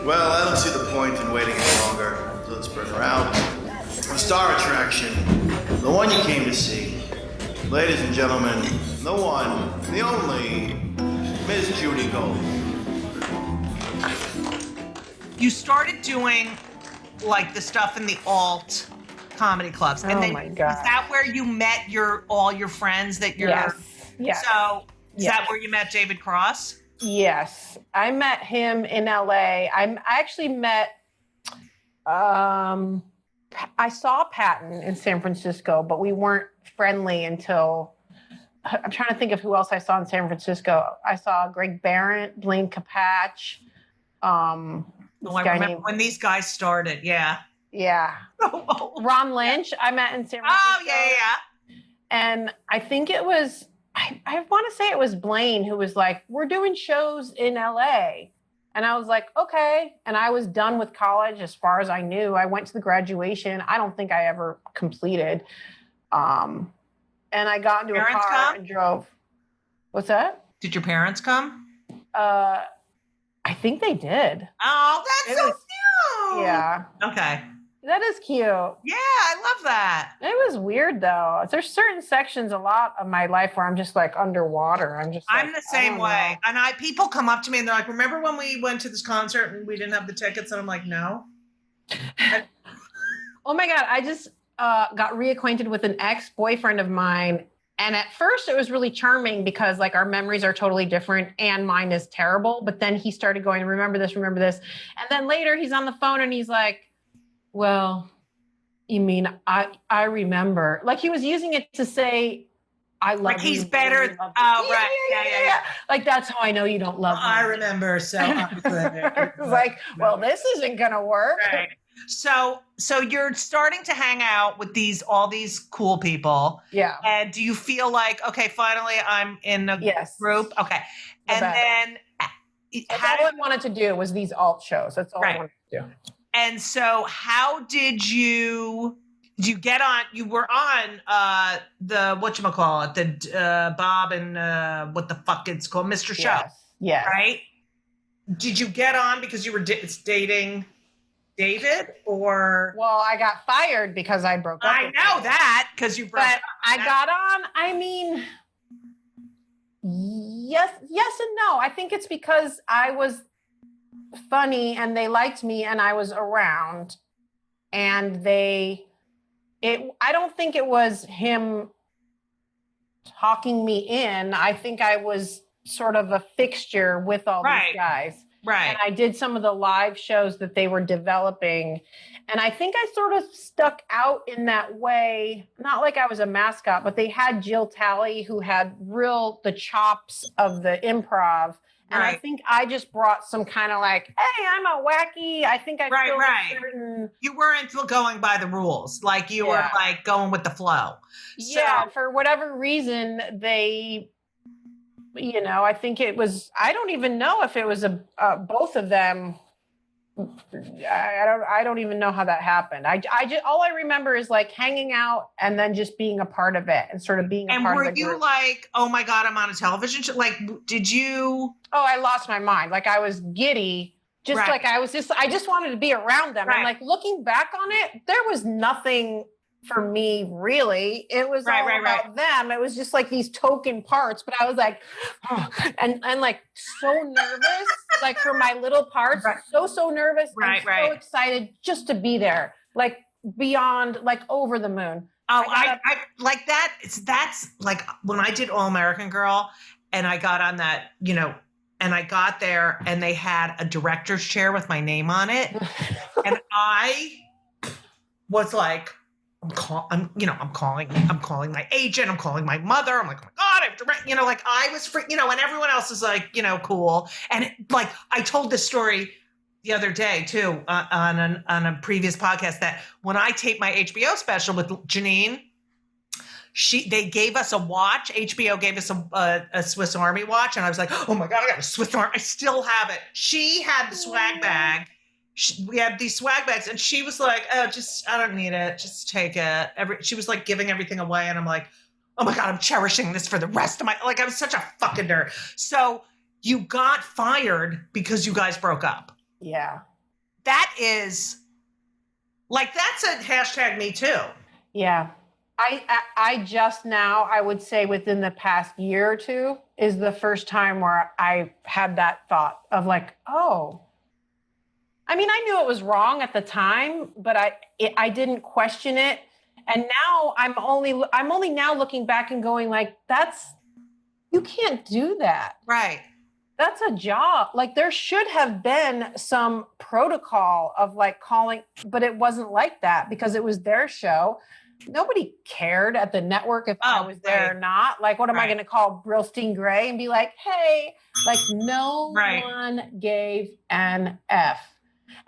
Well, I don't see the point in waiting any longer, so let's bring her out. The star attraction, the one you came to see. Ladies and gentlemen, the one, the only, Miss Judy Gold. You started doing like the stuff in the alt comedy clubs, and then my God. is that where you met all your friends that you're? Yes. So is Yes. that where you met David Cross? Yes, I met him in LA. I actually met, I saw Patton in San Francisco, but we weren't friendly until, I'm trying to think of who else I saw in San Francisco. I saw Greg Barrett, Blaine Capatch. I remember when these guys started. Yeah. Yeah. Ron Lynch, I met in San Francisco. Oh, yeah. And I think it was, I want to say it was Blaine who was like, we're doing shows in LA. And I was like, okay. And I was done with college as far as I knew. I went to the graduation. I don't think I ever completed. And I got into a car and drove. What's that? Did your parents come? I think they did. Oh, that's so cute. Yeah. Okay. That is cute. Yeah, I love that. It was weird though. There's certain sections a lot of my life where I'm just like underwater. I'm the same way. And people come up to me and they're like, remember when we went to this concert and we didn't have the tickets? And I'm like, no. Oh my God. I just got reacquainted with an ex-boyfriend of mine. And at first it was really charming because like our memories are totally different and mine is terrible. But then he started going, remember this. And then later he's on the phone and he's like, well, you mean I remember. Like he was using it to say, I love you. Like he's better. Oh, right. Yeah. Like that's how I know you don't love me. I remember. So it's like, well, this isn't going to work. Right. So you're starting to hang out with all these cool people. Yeah. And do you feel like, okay, finally I'm in a group? Okay. And then all I wanted to do was these alt shows. That's all I wanted to do. And so how did you get on? You were on the whatchamacallit, the Bob and what the fuck it's called, Mr. Show. Yes. Right? Did you get on because you were dating David or? Well, I got fired because I broke up. I know that because you broke up. But I got on. I mean, yes and no. I think it's because I was funny and they liked me and I was around and I don't think it was him talking me in. I think I was sort of a fixture with all these guys. Right. And I did some of the live shows that they were developing. And I think I sort of stuck out in that way. Not like I was a mascot, but they had Jill Talley who had the chops of the improv. And I think I just brought some kind of like, hey, I'm a wacky. I think I feel certain. You weren't going by the rules. Like you were like going with the flow. Yeah. For whatever reason, they, I think it was, I don't even know if it was both of them. I don't even know how that happened. I just, all I remember is like hanging out and then just being a part of it and sort of being a part of it. And were you like, oh my God, I'm on a television show? Like, did you? Oh, I lost my mind. Like I was giddy. Like I just wanted to be around them. And like looking back on it, there was nothing for me really. It was all about them. It was just like these token parts, but I was like, oh, and like so nervous, like for my little parts, so nervous and so excited just to be there, like beyond, like over the moon. Oh, I like that. That's like when I did All American Girl and I got on that, and I got there and they had a director's chair with my name on it. And I was like, I'm calling my agent. I'm calling my mother. I'm like, oh my God, I have to, like I was free, and everyone else is like, cool. And like, I told this story the other day too, on a previous podcast that when I taped my HBO special with Janine, they gave us a watch. HBO gave us a Swiss Army watch. And I was like, oh my God, I got a Swiss Army. I still have it. She had the swag bag. We had these swag bags and she was like, oh, I don't need it. Just take it. She was like giving everything away. And I'm like, oh my God, I'm cherishing this for the rest of my, like, I was such a fucking nerd. So you got fired because you guys broke up. Yeah. That is, like, that's a hashtag me too. Yeah. I just now, I would say within the past year or two, is the first time where I had that thought of like, oh, I mean, I knew it was wrong at the time, but I didn't question it. And now I'm only now looking back and going like, you can't do that. Right. That's a job. Like there should have been some protocol of like calling, but it wasn't like that because it was their show. Nobody cared at the network if I was there or not. Like, what am I going to call Brillstein Gray and be like, hey, like no one gave an F.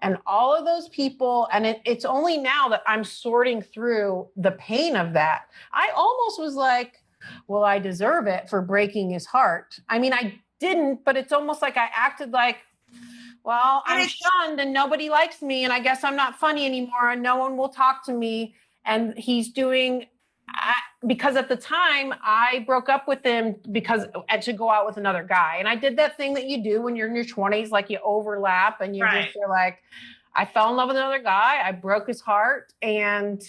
And all of those people, and it's only now that I'm sorting through the pain of that. I almost was like, well, I deserve it for breaking his heart. I mean, I didn't, but it's almost like I acted like, well, I'm shunned and nobody likes me. And I guess I'm not funny anymore and no one will talk to me. And he's doing, because at the time I broke up with him because to go out with another guy. And I did that thing that you do when you're in your 20s, like you overlap and you just feel like, I fell in love with another guy. I broke his heart. And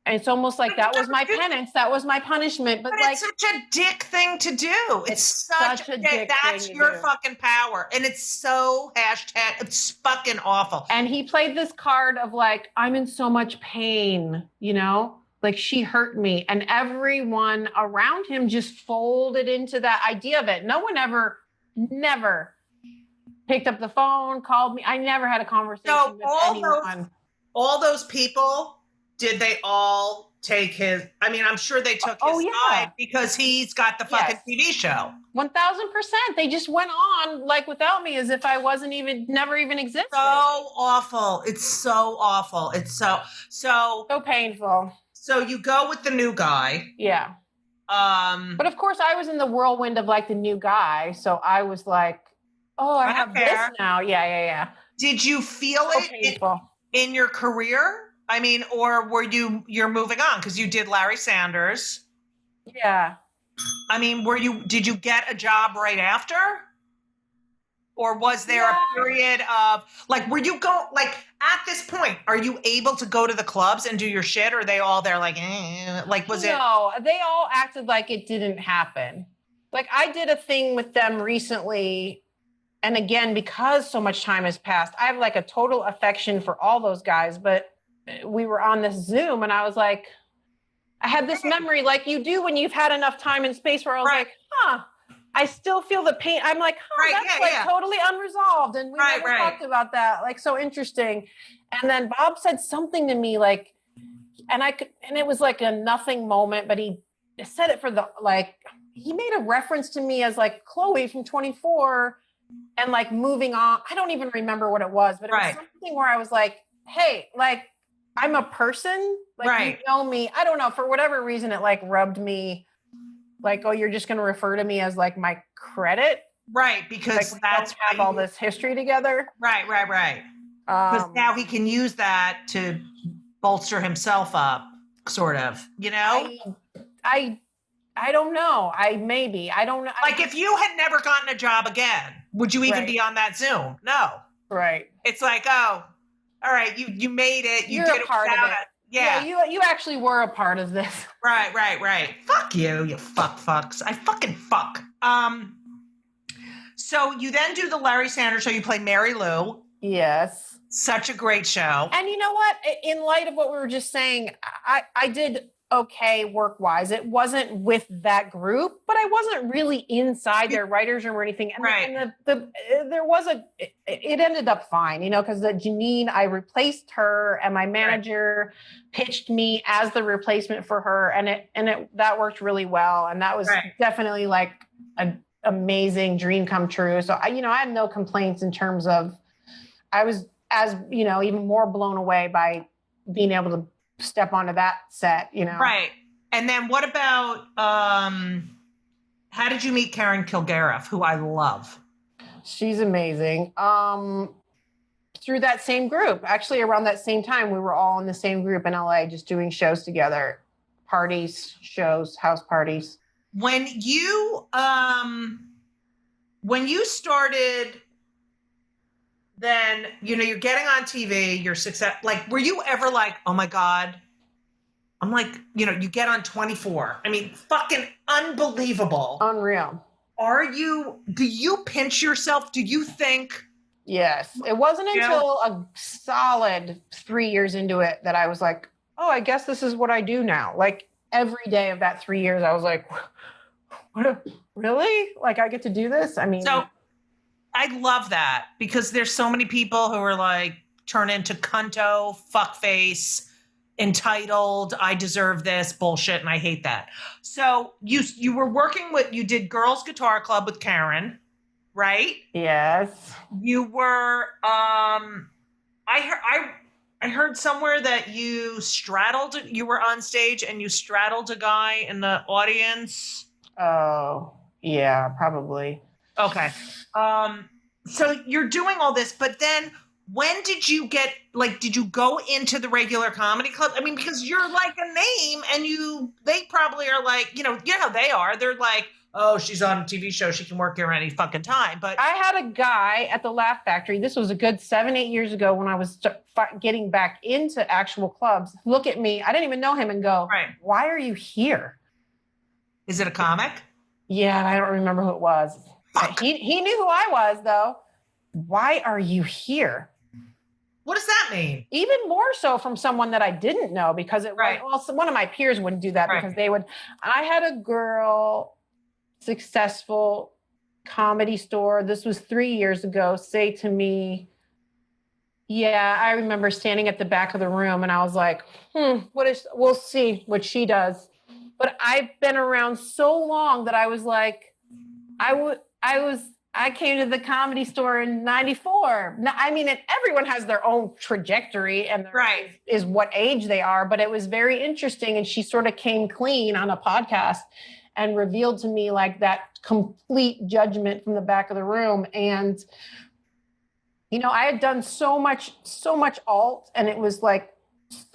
it's almost like that was my penance. That was my punishment. But like, it's such a dick thing to do. It's such a dick. That's your fucking power. And it's so hashtag, it's fucking awful. And he played this card of like, I'm in so much pain, you know, like she hurt me. And everyone around him just folded into that idea of it. No one never picked up the phone, called me. I never had a conversation with anyone. All those people, did they all take his, I mean, I'm sure they took his side because he's got the fucking TV show. 1000%. They just went on like without me as if I never even existed. So awful. It's so awful. It's so painful. So you go with the new guy. Yeah. But of course I was in the whirlwind of like the new guy. So I was like, oh, I have this now. Yeah. Did you feel it in your career? I mean, or you're moving on because you did Larry Sanders. Yeah. I mean, did you get a job right after? Or was there a period of like, at this point, are you able to go to the clubs and do your shit? Or are they all there like, was it? No, they all acted like it didn't happen. Like I did a thing with them recently. And again, because so much time has passed, I have like a total affection for all those guys, but we were on this Zoom and I was like, I had this memory like you do when you've had enough time and space where I was like, I still feel the pain. I'm like, that's totally unresolved. And we never talked about that. Like, so interesting. And then Bob said something to me like, and it was like a nothing moment, but he said it he made a reference to me as like Chloe from 24 and like moving on. I don't even remember what it was, but it was something where I was like, hey, like, I'm a person, like you know me. I don't know, for whatever reason, it like rubbed me like, oh, you're just going to refer to me as like my credit. Right. Because like, that's have all this history together. Right. Because now he can use that to bolster himself up, sort of, you know? I don't know. I don't know. Like if you had never gotten a job again, would you even be on that Zoom? No. Right. It's like, oh, all right, you made it. You did a part of it. Yeah, you actually were a part of this. Right. Fuck you fucks. I fucking fuck. So you then do the Larry Sanders show. You play Mary Lou. Yes. Such a great show. And you know what? In light of what we were just saying, I did okay work-wise. It wasn't with that group, but I wasn't really inside their writers' room or anything. And it ended up fine, you know, because Janine, I replaced her and my manager pitched me as the replacement for her. And that worked really well. And that was definitely like an amazing dream come true. So I had no complaints in terms of, I was, as you know, even more blown away by being able to step onto that set, you know. Right. And then what about how did you meet Karen Kilgariff, who I love? She's amazing. Through that same group. Actually, around that same time, we were all in the same group in LA just doing shows together. parties, shows, house parties. When you started, then, you're getting on TV, you're success. Like, were you ever like, oh my God, I'm like, you get on 24. I mean, fucking unbelievable. Unreal. Do you pinch yourself? Do you think? Yes. It wasn't until a solid 3 years into it that I was like, oh, I guess this is what I do now. Like every day of that 3 years, I was like, really? Like I get to do this? I mean. So I love that because there's so many people who are like, turn into cunto, fuckface, entitled, I deserve this bullshit, and I hate that. So you were working you did Girls Guitar Club with Karen, right? Yes. You were I heard somewhere that you were on stage and you straddled a guy in the audience. Oh, yeah, probably. Okay. So you're doing all this, but then when did you did you go into the regular comedy club? I mean, because you're like a name and they probably are like, you know how they are. They're like, oh, she's on a TV show. She can work here any fucking time. But I had a guy at the Laugh Factory. This was a good 7-8 years ago when I was getting back into actual clubs. Look at me. I didn't even know him and go, right. Why are you here? Is it a comic? Yeah, I don't remember who it was. He knew who I was, though. Why are you here? What does that mean? Even more so from someone that I didn't know because one of my peers wouldn't do that because they would. I had a girl, successful comedy store. This was 3 years ago. Say to me, yeah, I remember standing at the back of the room and I was like, we'll see what she does. But I've been around so long that I was like, I came to the Comedy Store in 94. Now, I mean, everyone has their own trajectory and is what age they are, but it was very interesting. And she sort of came clean on a podcast and revealed to me like that complete judgment from the back of the room. And, I had done so much alt, and it was like,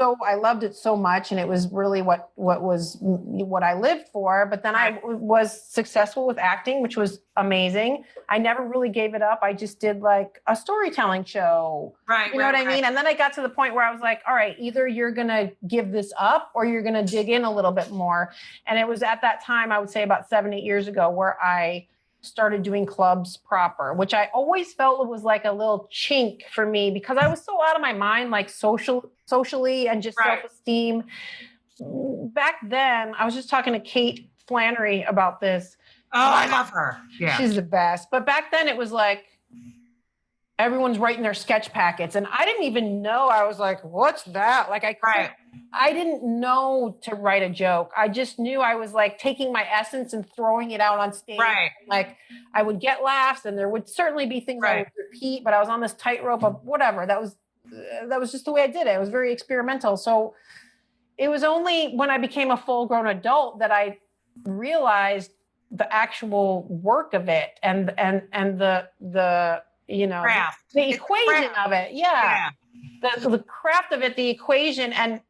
I loved it so much, and it was really what I lived for. But then I was successful with acting, which was amazing. I never really gave it up. I just did like a storytelling show. You know what I mean? And then I got to the point where I was like, all right, either you're going to give this up or you're going to dig in a little bit more. And it was at that time, I would say about 7-8 years ago, where I started doing clubs proper, which I always felt was like a little chink for me because I was so out of my mind, like socially and just self-esteem. Back then, I was just talking to Kate Flannery about this. Oh, I love her. Yeah. She's the best. But back then it was like, everyone's writing their sketch packets. And I didn't even know. I was like, what's that? Like I didn't know to write a joke. I just knew I was like taking my essence and throwing it out on stage. Like I would get laughs and there would certainly be things I would repeat, but I was on this tightrope of whatever. That was just the way I did it. It was very experimental. So it was only when I became a full-grown adult that I realized the actual work of it and the craft. The equation of it. Yeah. The craft of it, the equation and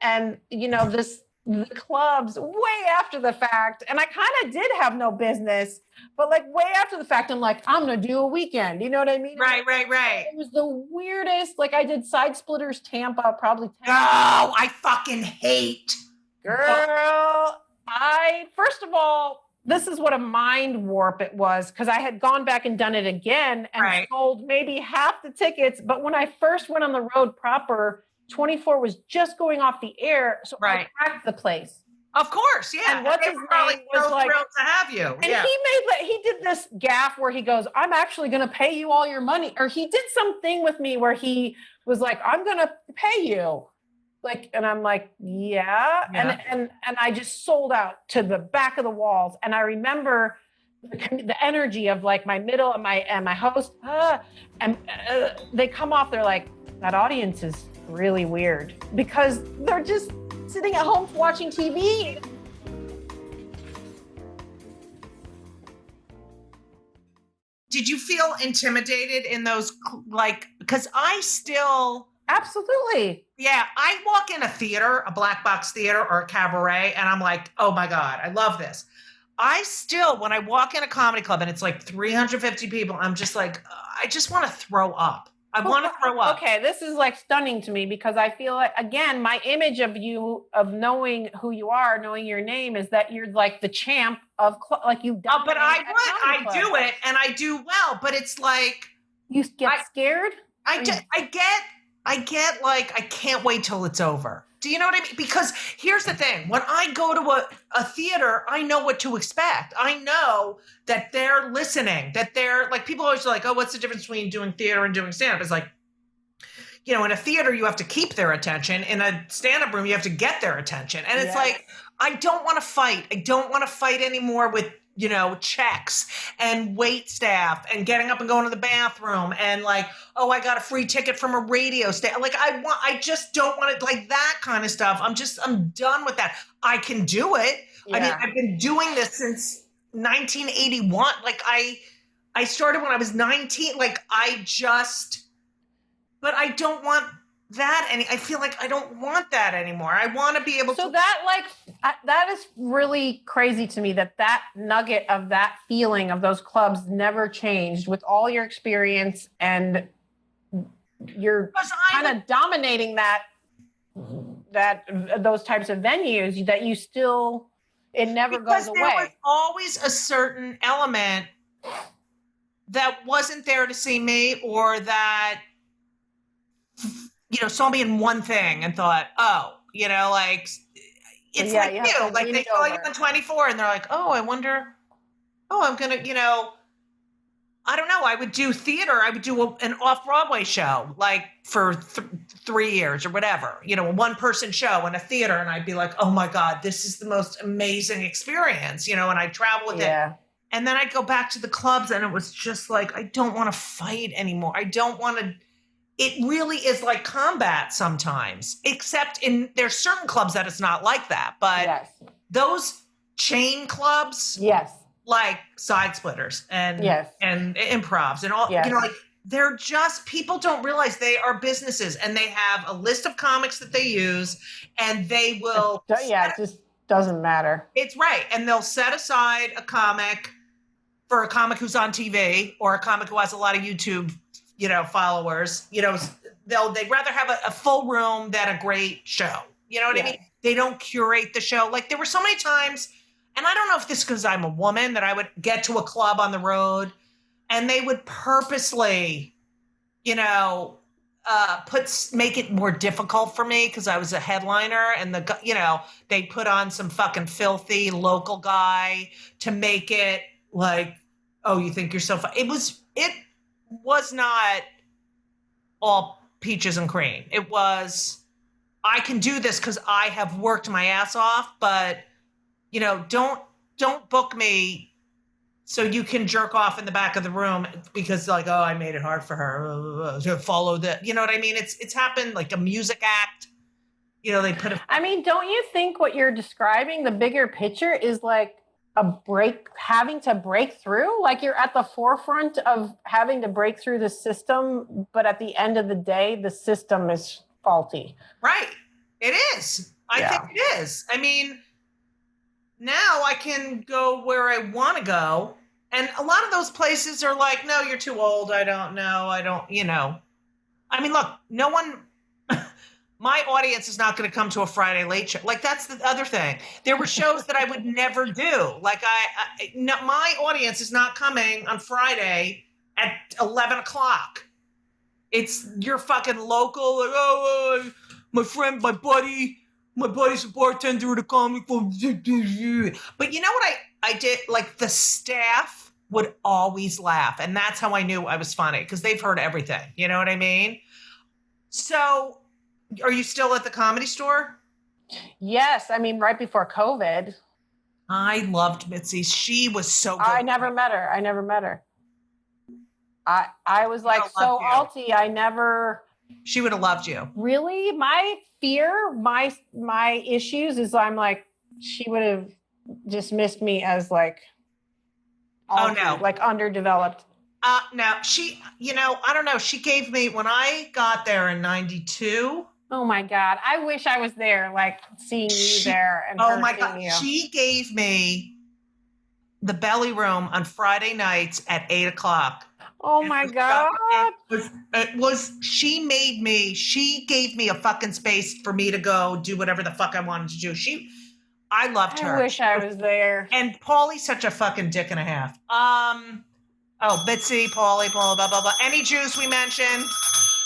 the clubs way after the fact. And I kind of did have no business, but like way after the fact, I'm like, I'm going to do a weekend. You know what I mean? Right. It was the weirdest. Like I did Side Splitters Tampa, probably 10. Oh, I fucking hate. Girl, first of all, this is what a mind warp it was because I had gone back and done it again and sold maybe half the tickets. But when I first went on the road proper, 24 was just going off the air. So I packed the place. Of course, yeah. And what's his name was like, thrilled to have you. And he did this gaffe where he goes, I'm actually going to pay you all your money. Or he did something with me where he was like, I'm going to pay you. Like, and I'm like, yeah. And I just sold out to the back of the walls. And I remember the energy of like my middle and my host, and they come off, they're like, that audience is really weird because they're just sitting at home watching TV. Did you feel intimidated in those, like, because I still Absolutely. Yeah, I walk in a theater, a black box theater or a cabaret, and I'm like, oh my God, I love this. I still, when I walk in a comedy club and it's like 350 people, I'm just like, I just want to throw up. I want to throw up. Okay, this is like stunning to me because I feel like, again, my image of you, of knowing who you are, knowing your name, is that you're like the champ of, like you. Oh, but I do it and I do well, but it's like. You get scared? I get like, I can't wait till it's over. Do you know what I mean? Because here's the thing. When I go to a theater, I know what to expect. I know that they're listening, that they're like, people always are like, oh, what's the difference between doing theater and doing stand-up? It's like, in a theater, you have to keep their attention. In a stand-up room, you have to get their attention. And it's like, I don't want to fight. I don't want to fight anymore with, checks and wait staff and getting up and going to the bathroom and like, oh, I got a free ticket from a radio station. Like I just don't want it, like that kind of stuff. I'm done with that. I can do it. Yeah. I mean, I've been doing this since 1981. Like I started when I was 19. Like but I don't want that I feel like I don't want that anymore. I want to be able to. So that is really crazy to me that nugget of that feeling of those clubs never changed with all your experience, and you're kind of dominating those types of venues that you still, it never goes away. There was always a certain element that wasn't there to see me, or that saw me in one thing and thought, oh, like it's like you, like they saw you on 24 and they're like, oh, I wonder, I'm gonna, I don't know. I would do theater. I would do an off-Broadway show, like for 3 years or whatever, a one-person show in a theater, and I'd be like, oh my God, this is the most amazing experience, and I'd travel with it. And then I'd go back to the clubs, and it was just like, I don't want to fight anymore. I don't want to. It really is like combat sometimes, except there's certain clubs that it's not like that. But those chain clubs, like Side Splitters and Improvs and all, like they're just, people don't realize they are businesses, and they have a list of comics that they use, and they will. It just doesn't matter. It's right. And they'll set aside a comic for a comic who's on TV or a comic who has a lot of YouTube followers, they'd rather have a full room than a great show. You know what I mean? They don't curate the show. Like there were so many times, and I don't know if this is because I'm a woman, that I would get to a club on the road and they would purposely, make it more difficult for me because I was a headliner, and they put on some fucking filthy local guy to make it like, oh, you think you're so fun. It was not all peaches and cream. It was, I can do this because I have worked my ass off, but don't book me so you can jerk off in the back of the room because like, oh, I made it hard for her to follow the, you know what I mean? It's happened, like a music act, they put I mean, don't you think what you're describing, the bigger picture, is like having to break through? Like you're at the forefront of having to break through the system, but at the end of the day, the system is faulty. Right. It is. I think it is. I mean, now I can go where I want to go. And a lot of those places are like, no, you're too old. I don't know. I mean, look, no one, my audience is not going to come to a Friday late show. Like that's the other thing. There were shows that I would never do. Like my audience is not coming on Friday at 11 o'clock. It's your fucking local, like, oh, my friend, my buddy's a bartender at a comic club. But you know what I did? Like the staff would always laugh. And that's how I knew I was funny, because they've heard everything. You know what I mean? So are you still at the Comedy Store? Yes. I mean, right before COVID. I loved Mitzi. She was so good. I never met her. I was like so alty. She would have loved you. Really? My fear, my issues is I'm like, she would have dismissed me as like, alty, like underdeveloped. No, she, I don't know. She gave me, when I got there in 92. Oh my God. I wish I was there, like seeing you there and oh her my seeing God. you. She gave me the belly room on Friday nights at 8:00. Oh my God. She gave me a fucking space for me to go do whatever the fuck I wanted to do. I loved her. I wish I was there. And Paulie's such a fucking dick and a half. Bitsy, Paulie, blah, blah, blah, blah. Any Jews we mentioned?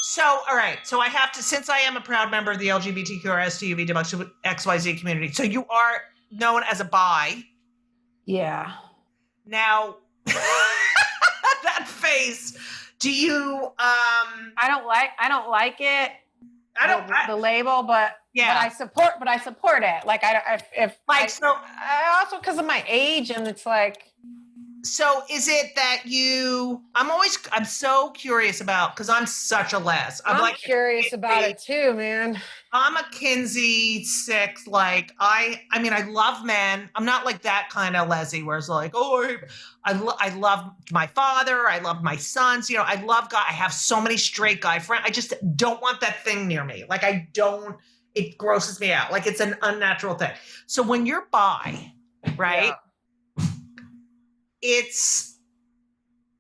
So, all right. So I have to, since I am a proud member of the LGBTQ or STUV XYZ community, so you are known as a bi. Yeah. Now, that face, do you, I don't like it. The label, but yeah, but I support it. Like I also because of my age, and it's like. So is it that I'm so curious about, because I'm such a les. I'm like curious about it too, man. I'm a Kinsey 6. Like I mean, I love men. I'm not like that kind of lesy where it's like, oh, I love my father. I love my sons. I love God. I have so many straight guy friends. I just don't want that thing near me. Like it grosses me out. Like it's an unnatural thing. So when you're bi, right? Yeah. It's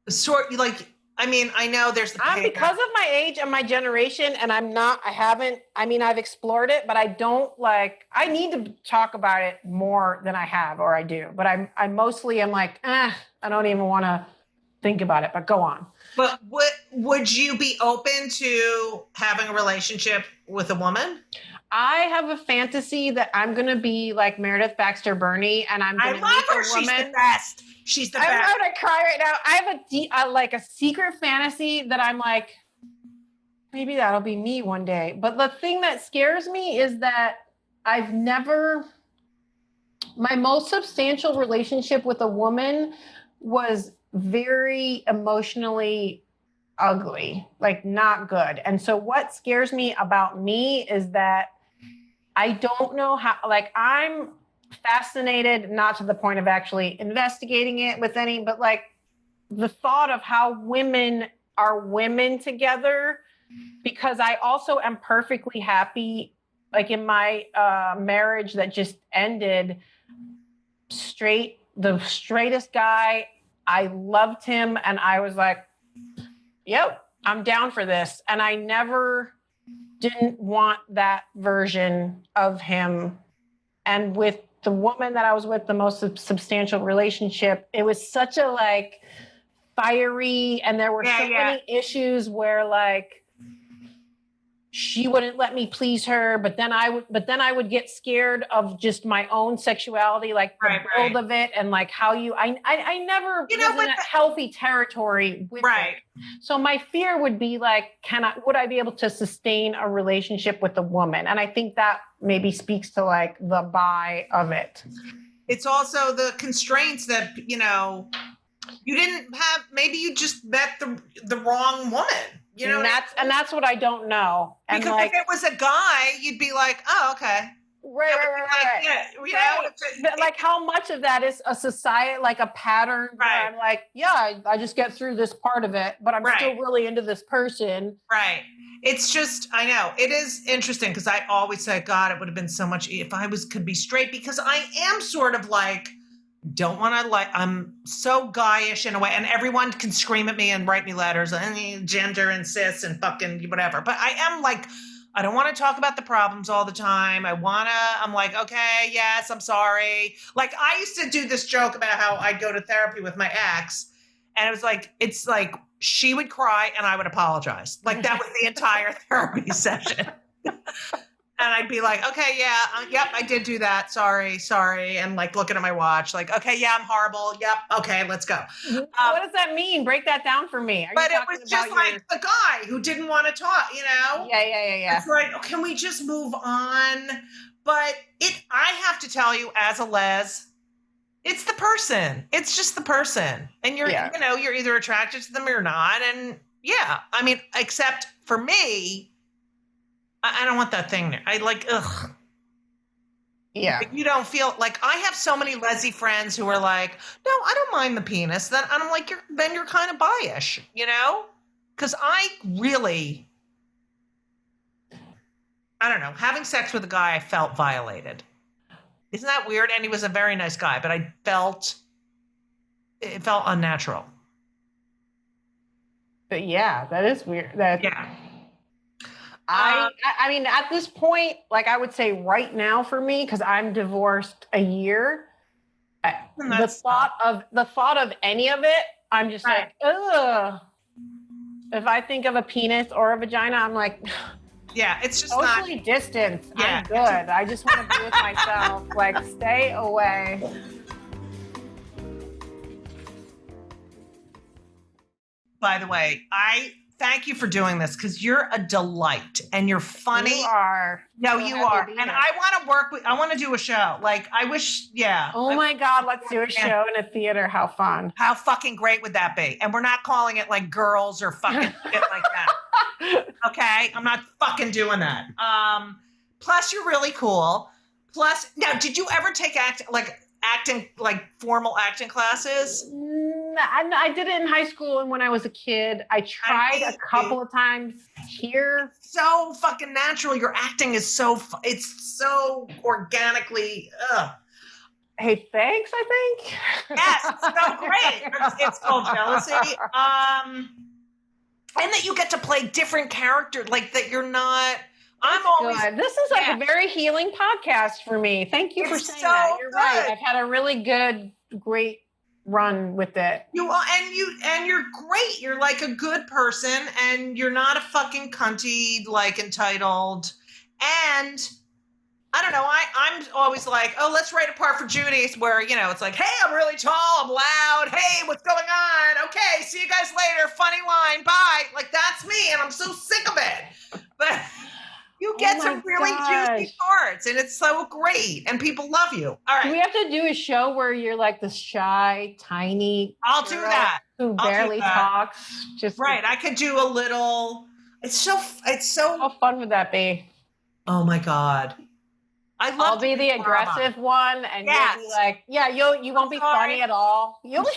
sort like, I mean, I know there's because of my age and my generation, and I've explored it, but I need to talk about it more than I have, or I do, but I mostly am like, I don't even want to think about it, but go on. But would you be open to having a relationship with a woman? I have a fantasy that I'm going to be like Meredith Baxter Burney, and I'm going to meet a woman. She's the best. She's the best. I'm going to cry right now. I have a secret fantasy that I'm like, maybe that'll be me one day. But the thing that scares me is that my most substantial relationship with a woman was very emotionally ugly, like not good. And so what scares me about me is that I don't know how, like I'm fascinated, not to the point of actually investigating it with any, but like the thought of how women are women together, because I also am perfectly happy, like in my marriage that just ended, the straightest guy. I loved him and I was like, yep, I'm down for this. And I never didn't want that version of him. And with the woman that I was with, the most substantial relationship, it was such a like fiery, and there were many issues where like she wouldn't let me please her, but then I would get scared of just my own sexuality, like the build of it, and like how I never was in a healthy territory with it. So my fear would be like, would I be able to sustain a relationship with a woman? And I think that maybe speaks to like the bi of it. It's also the constraints that, you didn't have, maybe you just met the wrong woman. And that's what I don't know. And because if it was a guy, you'd be like, oh, okay. Right. But like how much of that is a society, like a pattern where I'm like, I just get through this part of it, but I'm still really into this person. Right. It's just, I know it is interesting because I always say, God, it would have been so much if I could be straight, because I am sort of like, don't want to I'm so guyish in a way, and everyone can scream at me and write me letters and gender and cis and fucking whatever. But I am like, I don't want to talk about the problems all the time. I'm like, okay, yes, I'm sorry. Like I used to do this joke about how I'd go to therapy with my ex, and it's like she would cry and I would apologize. Like that was the entire therapy session. And I'd be like, okay, yep, I did do that. Sorry. And like looking at my watch, like, okay, yeah, I'm horrible. Yep. Okay, let's go. What does that mean? Break that down for me. But it was just like the guy who didn't want to talk, Yeah. It's like, oh, can we just move on? But I have to tell you, as a les, it's the person. It's just the person. And you're either attracted to them or not. And I mean, except for me, I don't want that thing there. I like, ugh. Yeah. You don't feel like I have so many lesy friends who are like, no, I don't mind the penis. Then I'm like, you're kind of bi-ish, you know? Because I really, I don't know, having sex with a guy, I felt violated. Isn't that weird? And he was a very nice guy, but it felt unnatural. But yeah, that is weird. Yeah. I mean, at this point, like I would say right now for me, because I'm divorced a year, the thought of any of it, I'm just like, ugh. If I think of a penis or a vagina, I'm like, yeah, it's just socially not distance. Yeah. I'm good. I just want to be with myself. Like, stay away. By the way, I thank you for doing this because you're a delight and you're funny. You are. No, you are. And I want to work with, I want to do a show. Like, I wish, yeah. Oh my God, let's do a show in a theater. How fun. How fucking great would that be? And we're not calling it like Girls or fucking shit like that. Okay? I'm not fucking doing that. Plus, you're really cool. Plus, now, did you ever take acting, like formal acting classes? I did it in high school and when I was a kid. I tried a couple of times here. So fucking natural. Your acting is it's so organically, Hey, thanks, I think. Yes, it's so great. It's called jealousy. And that you get to play different characters, like that you're not. I'm always good. This is like a very healing podcast for me. Thank you for saying that. You're right. I've had a really great run with it. You are, and you're great. You're like a good person, and you're not a fucking cunty, like entitled. And I don't know. I'm always like, oh, let's write a part for Judy, where it's like, hey, I'm really tall, I'm loud. Hey, what's going on? Okay, see you guys later. Funny line, bye. Like that's me, and I'm so sick of it. But you get some really juicy parts, and it's so great, and people love you. All right. Do we have to do a show where you're like the shy, tiny I'll do that. Who barely talks? Just right. I could do a little. It's so. How fun would that be? Oh my God. I'll be the aggressive one, and you'll be like, yeah, you won't be funny at all. You'll be.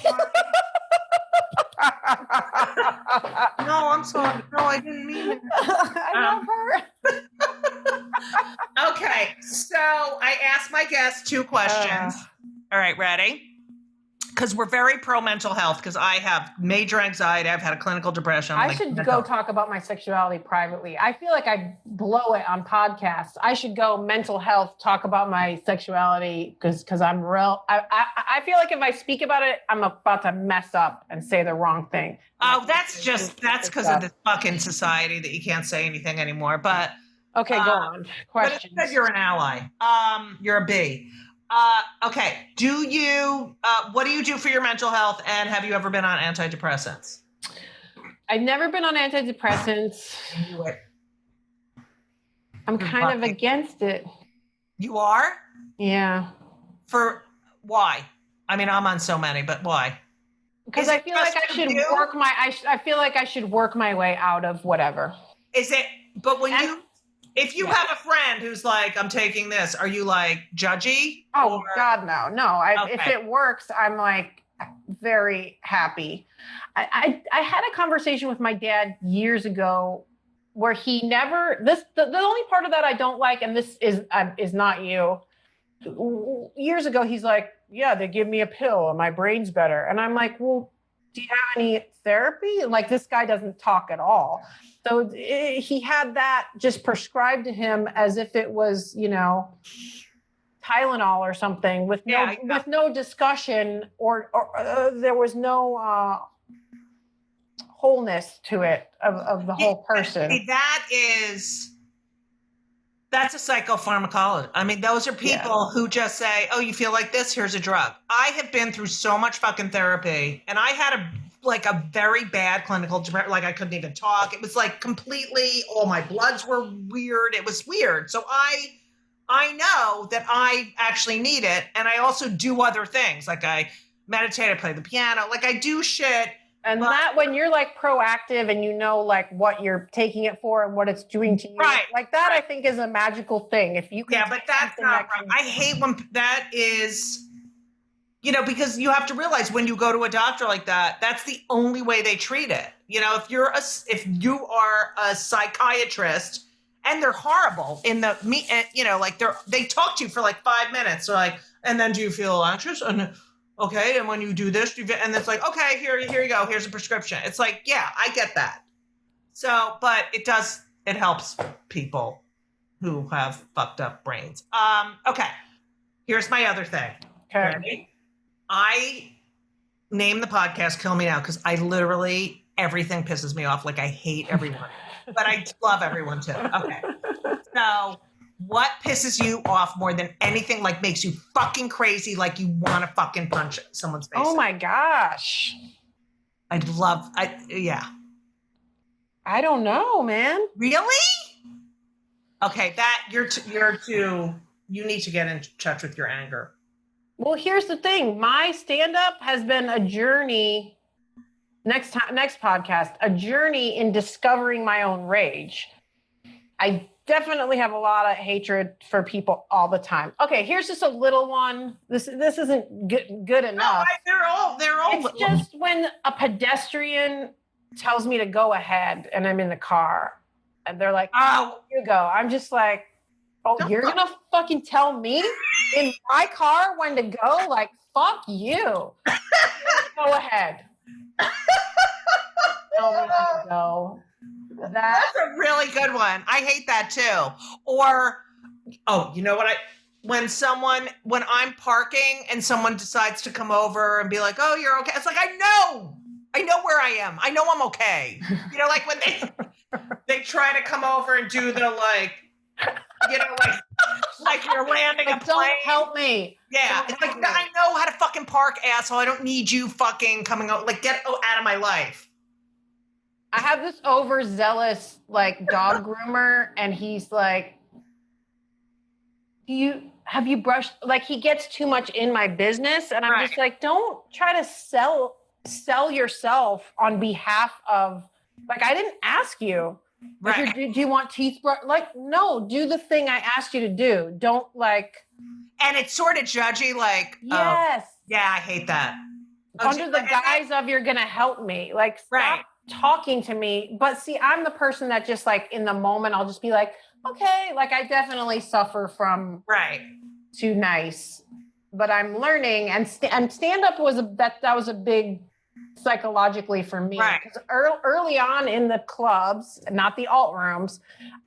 No, I'm sorry. No, I didn't mean it. I love her. Okay, so I asked my guests 2 questions. All right, ready? Because we're very pro mental health, because I have major anxiety. I've had a clinical depression. I should go talk about my sexuality privately. I feel like I blow it on podcasts. I should go mental health, talk about my sexuality, because I'm real. I feel like if I speak about it, I'm about to mess up and say the wrong thing. Oh, that's because of this fucking society that you can't say anything anymore. But okay, go on. Questions. But you're an ally. You're a B. Okay. What do you do for your mental health? And have you ever been on antidepressants? I've never been on antidepressants. I'm kind of against it. You are? Yeah. For why? I mean, I'm on so many, but why? Because I feel like I should I feel like I should work my way out of whatever. Is it? But if you have a friend who's like, I'm taking this, are you like judgy? Oh God, no. If it works, I'm like very happy. I had a conversation with my dad years ago where he never, the only part of that I don't like, and this is not you. Years ago, he's like, yeah, they give me a pill and my brain's better. And I'm like, well, do you have any therapy? Like, this guy doesn't talk at all. So he had that just prescribed to him as if it was, Tylenol or something with no discussion or there was no wholeness to it of the whole person. That's a psychopharmacologist. I mean, those are people who just say, oh, you feel like this? Here's a drug. I have been through so much fucking therapy, and I had a very bad clinical, like I couldn't even talk. It was like completely, all my bloods were weird. It was weird. So I know that I actually need it. And I also do other things. Like I meditate, I play the piano. Like I do shit And that when you're like proactive and you know like what you're taking it for and what it's doing to you, like that, I think is a magical thing. If you can, but that's not right. I hate when that is, because you have to realize when you go to a doctor like that, that's the only way they treat it. If you are a psychiatrist, and they're horrible in they talk to you for like 5 minutes. They're like, and then do you feel anxious? And okay, and when you do this, and it's like, okay, here you go. Here's a prescription. It's like, yeah, I get that. So, but it helps people who have fucked up brains. Okay, here's my other thing. Okay. Ready? I name the podcast Kill Me Now because I literally, everything pisses me off. Like I hate everyone, but I love everyone too. Okay. So what pisses you off more than anything, like makes you fucking crazy, like you want to fucking punch someone's face? Oh my gosh. Yeah. I don't know, man. Really? Okay, you need to get in touch with your anger. Well, here's the thing. My stand-up has been a journey, next podcast, a journey in discovering my own rage. I definitely have a lot of hatred for people all the time. Okay, here's just a little one. This isn't good enough. No, they're all. It's just when a pedestrian tells me to go ahead and I'm in the car and they're like, "Oh, you go." I'm just like, "Oh, you're gonna fucking tell me in my car when to go? Like, fuck you. Go ahead." Tell me when to go. That's a really good one. I hate that too. Or, you know what? When I'm parking and someone decides to come over and be like, "Oh, you're okay." It's like, I know where I am. I know I'm okay. Like when they try to come over and do the like you're landing a plane. Don't help me. Yeah. It's like, I know how to fucking park, asshole. I don't need you fucking coming out. Like, get out of my life. I have this overzealous like dog groomer, and he's like, have you brushed? Like, he gets too much in my business, and I'm just like, don't try to sell yourself on behalf of, like, I didn't ask you. Right. Do you want teeth brush? Like, no, do the thing I asked you to do. Don't like. And it's sort of judgy, like. Yes. Yeah, I hate that. Under the guise of you're gonna help me, like, stop talking to me. But see, I'm the person that just like in the moment, I'll just be like, okay, like I definitely suffer from too nice, but I'm learning. And stand up was that was a big psychologically for me, because early on in the clubs, not the alt rooms,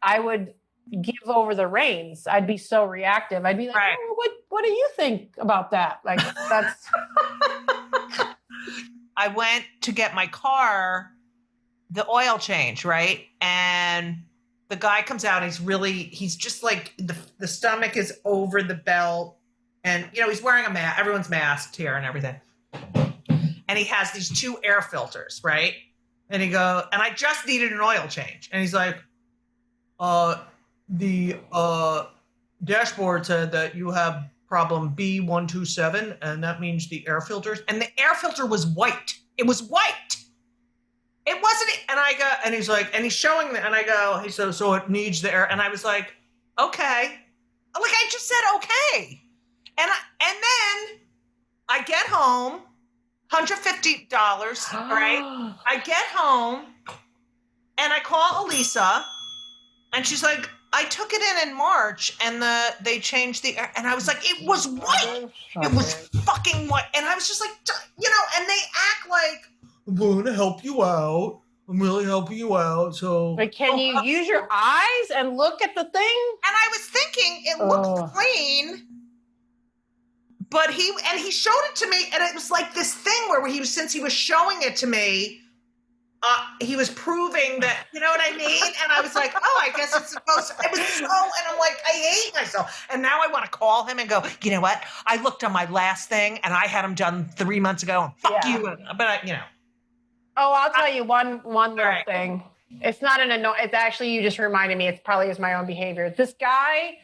I would give over the reins. I'd be so reactive. I'd be like, oh, what do you think about that? Like, that's. I went to get my car, the oil change, right? And the guy comes out, he's just like, the stomach is over the belt, and he's wearing a mask. Everyone's masked here and everything. And he has these 2 air filters, right? And and I just needed an oil change. And he's like, the dashboard said that you have problem B127, and that means the air filters. And the air filter was white. It was white. It wasn't. And I go, and he's like, and he's showing me, and I go, he said, so it needs the air. And I was like, okay. Like, I just said, okay. And then I get home, $150, right? I get home and I call Elisa, and she's like, I took it in March, and they changed the air. And I was like, it was white. It was fucking white. And I was just like, and they act like, I'm going to help you out. I'm really helping you out. So, but can you use your eyes and look at the thing? And I was thinking it looked clean. But he showed it to me, and it was like this thing where since he was showing it to me, he was proving that, you know what I mean? And I was like, oh, I guess it's supposed to. It was so, and I'm like, I hate myself. And now I want to call him and go, you know what? I looked on my last thing, and I had him done 3 months ago, and fuck you. But Oh, I'll tell you one little thing. It's not it's actually, you just reminded me, it probably is my own behavior. This guy,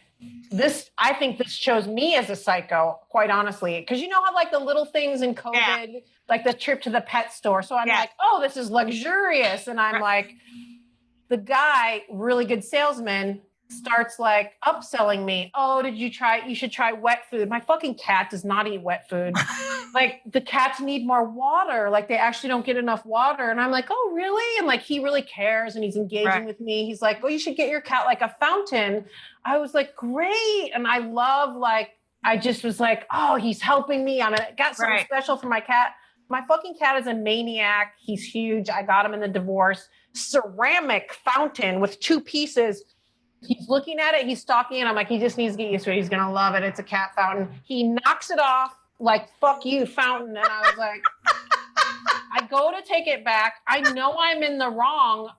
I think this shows me as a psycho, quite honestly. Because you know how like the little things in COVID, like the trip to the pet store. So I'm like, oh, this is luxurious. And I'm like, the guy, really good salesman, starts like upselling me. Oh, you should try wet food. My fucking cat does not eat wet food. Like the cats need more water. Like they actually don't get enough water. And I'm like, oh, really? And like, he really cares and he's engaging with me. He's like, well, you should get your cat like a fountain. I was like, great. And I love I just was like, oh, he's helping me. I got something special for my cat. My fucking cat is a maniac. He's huge. I got him in the divorce. Ceramic fountain with 2 pieces. He's looking at it. He's stalking it. I'm like, he just needs to get used to it. He's going to love it. It's a cat fountain. He knocks it off like, fuck you, fountain. And I was like, I go to take it back. I know I'm in the wrong,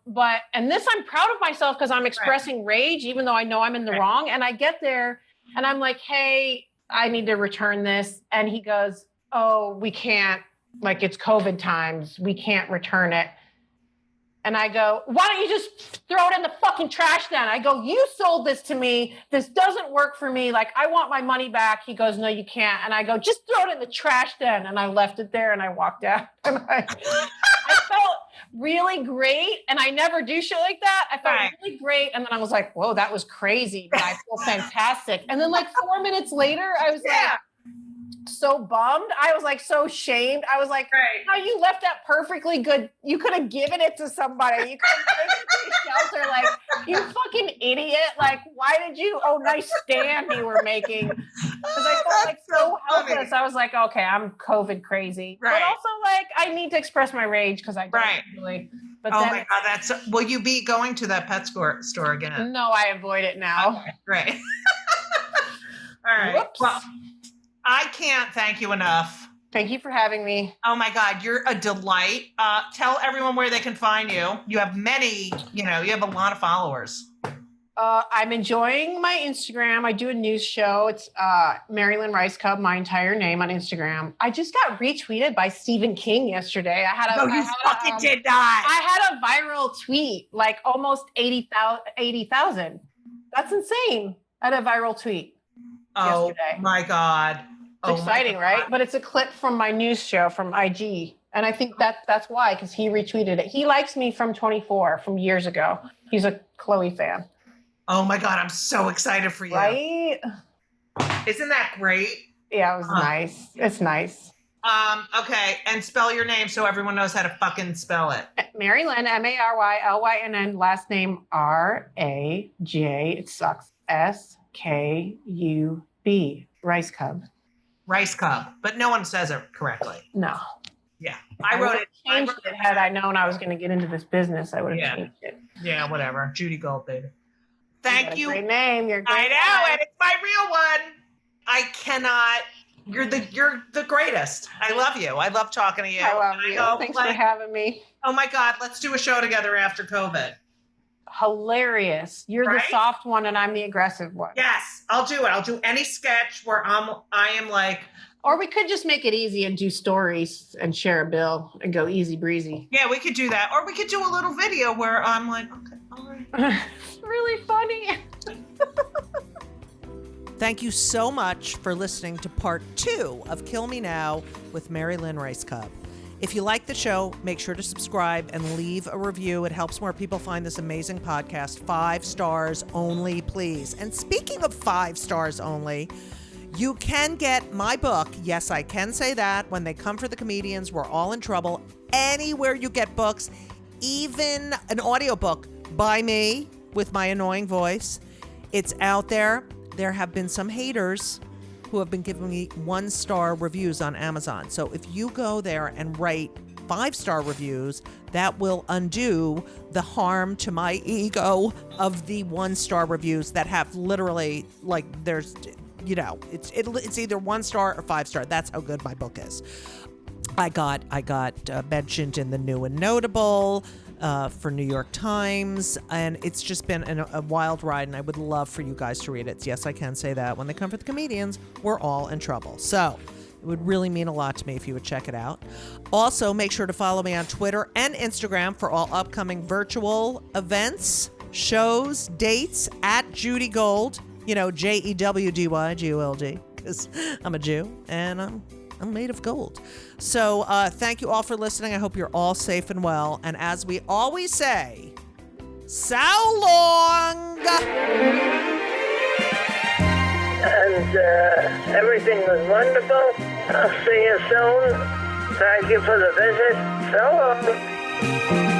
and this, I'm proud of myself because I'm expressing rage, even though I know I'm in the wrong. And I get there and I'm like, hey, I need to return this. And he goes, oh, we can't, like it's COVID times. We can't return it. And I go, why don't you just throw it in the fucking trash then? I go, you sold this to me. This doesn't work for me. Like, I want my money back. He goes, no, you can't. And I go, just throw it in the trash then. And I left it there and I walked out. And I felt really great. And I never do shit like that. I felt really great. And then I was like, whoa, that was crazy. But I feel fantastic. And then like 4 minutes later, I was like, so bummed. I was like so shamed. I was like, how you left that perfectly good. You could have given it to somebody. You could have taken it to a shelter. Like, you fucking idiot. Like, why did you? Oh, nice stand you were making. Because I felt like so helpless. I was like, okay, I'm COVID crazy. But also like, I need to express my rage because I don't really. But oh my God, will you be going to that pet store again? No, I avoid it now. Okay, great. All right. Whoops. Well, I can't thank you enough. Thank you for having me. Oh my God, you're a delight. Tell everyone where they can find you. You have you have a lot of followers. I'm enjoying my Instagram. I do a news show. It's Lynn Rajskub, my entire name on Instagram. I just got retweeted by Stephen King yesterday. You did not. I had a viral tweet, like almost 80,000. That's insane. I had a viral tweet yesterday. My God. It's exciting, right? But it's a clip from my news show from IG. And I think that's why, because he retweeted it. He likes me from 24, from years ago. He's a Chloe fan. Oh my God, I'm so excited for you. Right? Isn't that great? Yeah, it was nice. It's nice. Okay, and spell your name so everyone knows how to fucking spell it. Mary Lynn, MaryLynn, last name Raj, it sucks, SKUB, Rajskub. Rajskub, but no one says it correctly. No. Yeah, I wrote it. Changed it. Had I known I was going to get into this business, I would have changed it. Yeah, whatever. Judy Gold, baby. Thank you. Great name. You're great. I know, and it's my real one. I cannot. You're the greatest. I love you. I love talking to you. I love you. Thanks for having me. Oh my God, let's do a show together after COVID. Hilarious. You're the soft one and I'm the aggressive one. Yes, I'll do it. I'll do any sketch where I am like. Or we could just make it easy and do stories and share a bill and go easy breezy. Yeah, we could do that. Or we could do a little video where I'm like, okay, all right. Really funny. Thank you so much for listening to part 2 of Kill Me Now with Lynn Rajskub. If you like the show, make sure to subscribe and leave a review. It helps more people find this amazing podcast. 5 stars only, please. And speaking of 5 stars only, you can get my book. Yes, I can say that. When They Come for the Comedians, We're All in Trouble. Anywhere you get books, even an audiobook by me with my annoying voice. It's out there. There have been some haters who have been giving me 1-star reviews on Amazon. So if you go there and write 5-star reviews, that will undo the harm to my ego of the 1-star reviews that have literally, like, there's, it's either 1 star or 5 star. That's how good my book is. I got mentioned in the New and Notable for New York Times, and it's just been a wild ride, and I would love for you guys to read it. Yes, I can say that. When They Come for the Comedians, We're All in Trouble. So it would really mean a lot to me if you would check it out. Also, make sure to follow me on Twitter and Instagram for all upcoming virtual events, shows, dates at Judy Gold. JEWDYGOLD, because I'm a Jew and I'm I'm made of gold. So thank you all for listening. I hope you're all safe and well. And as we always say, so long. And everything was wonderful. I'll see you soon. Thank you for the visit. So long.